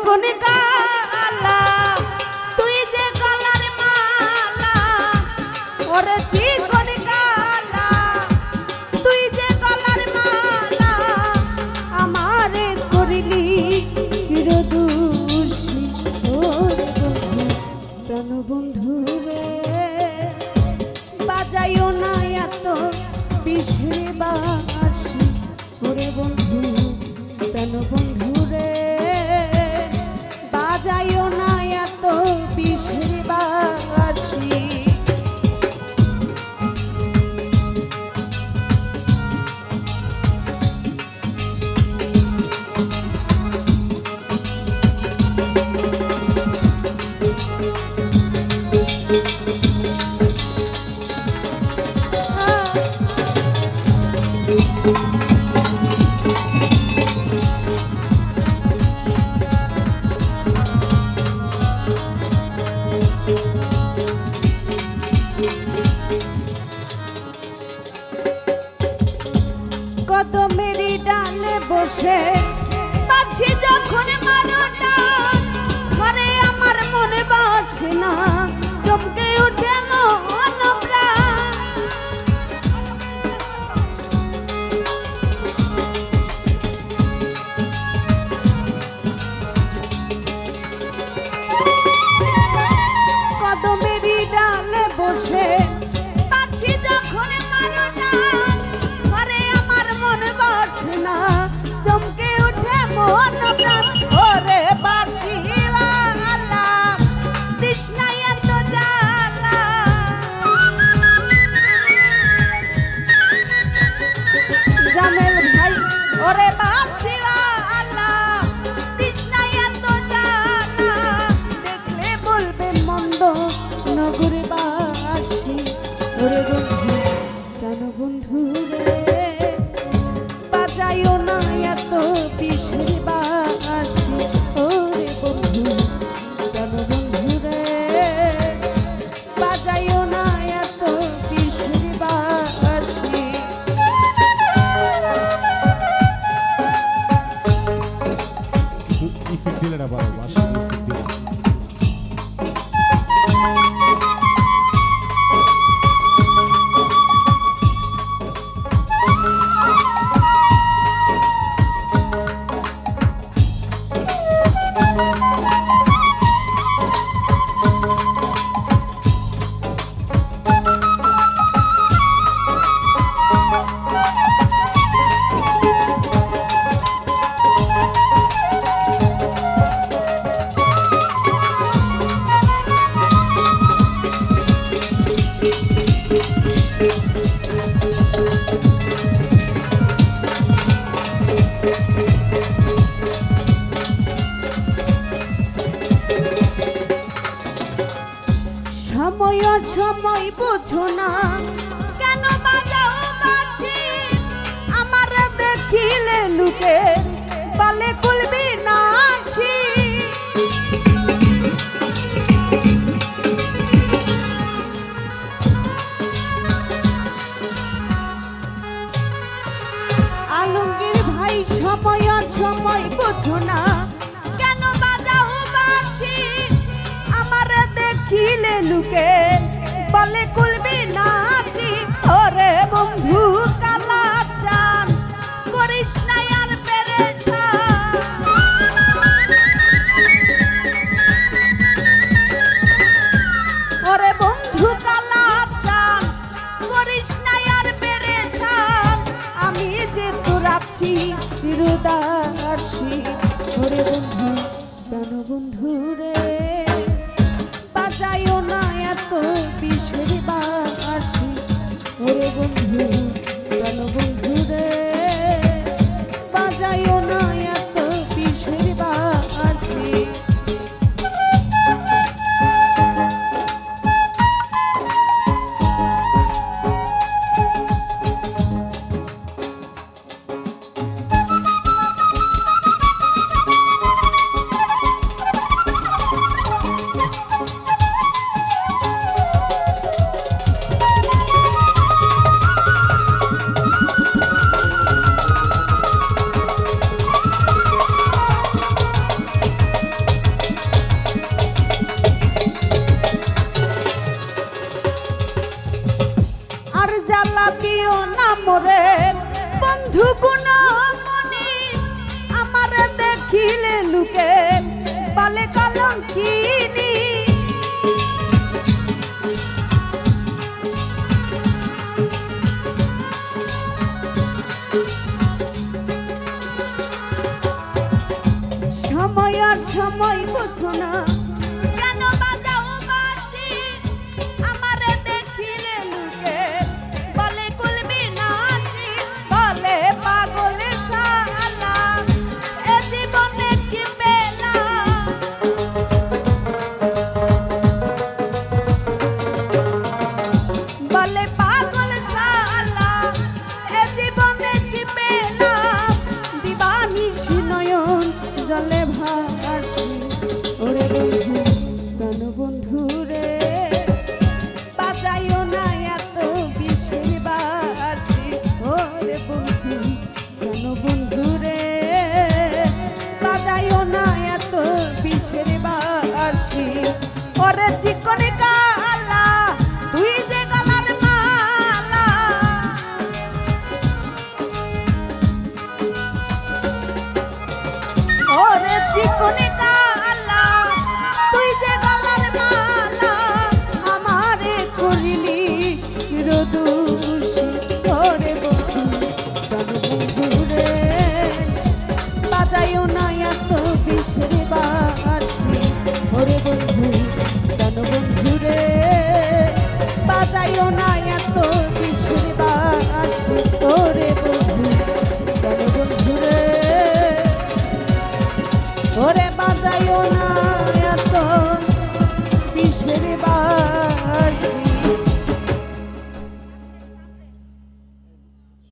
চিকন গালা তুই যে গলার মালা ওরে চিকন গালা তুই যে গলার মালা আমারে করিলি চিরদুষী ওরে বন্ধু প্রাণ বন্ধু রে বাজাইও না এত বিষে বাসি ওরে বন্ধু প্রাণ বন্ধু রে বাজাইও না এত বিষে বাসি কদমেরই ডালে বসে বাঁশি যখন মারোটা ঘরে আমার মনে বাসে না চমকে উঠে মন প্রাণ কদমেরই ডালে বসে বাঁশি যখন মারোটা না চমকে উঠে মন প্রাণ ওরে বাঁশিওয়ালা তৃষ্ণা এত জ্বালা জামেল ভাই ওরে বাঁশিওয়ালা তৃষ্ণা এত জ্বালা দেখলে বলবে মন্দ নগরে বাসি ওরে বন্ধু কেন বন্ধু রে বাজাইও না এত বিষের বাসি ওরে বন্ধু কেন বন্ধু রে বাজাইও না এত বিষের বাসি ইফেক্ট দিলে না বাবা বাসি ইফেক্ট দিলে সময় সময় বুঝো না কেন বাজাও বাঁশি আমার দেখিলে লুকে বলে কুলবি নাশি আলমগীর ভাই সময় সময় বুঝো না কেন বাজাও বাঁশি আমার দেখিলে লুকে বলে কুলবি নাশি ওরে বন্ধু কালা চান করিস না আর পেরেশান ওরে বন্ধু কালা চান করিস না আর পেরেশান আমি যে তোর আছি চিরদাসী ওরে বন্ধু প্রাণ বন্ধু রে বাজাইও না এত বিষের বাসি ওরে বন্ধু প্রাণ বন্ধু রে বাজাইও না এত বিষের বাসি মোরে বন্ধু গুণমণি আমার দেখিলে লুকে বলে কলঙ্কিনী সময় আর সময় বুঝো না কেন বাজাও বাঁশি আমারে দেখিলে লুকে বলে কুলবি নাচি বলে পাগল শালা এ জীবনে কি বেলা বলে পাগল শালা এ জীবনে কি বেলা দিবানিশি নয়ন জলে ভাসি ওরে বন্ধু প্রাণ বন্ধু রে বাজাইও না এত বিষের বাসি ওরে বন্ধু প্রাণ বন্ধু রে বাজাইও না এত বিষের বাসি ওরে চিকনে কালা তুই যে গলার মালা ওরে চিকনে কালা তুই যে গলার মালা আমারে করিলি চিরদুষী ওরে বন্ধু প্রাণ বন্ধু রে বাজাইও না এত বিষের বাঁশি ওরে বন্ধু প্রাণ বন্ধু রে বাজাইও না এত বিষের বাঁশি ওরে বন্ধু প্রাণ বন্ধু রে ওরে বাজাইও না এত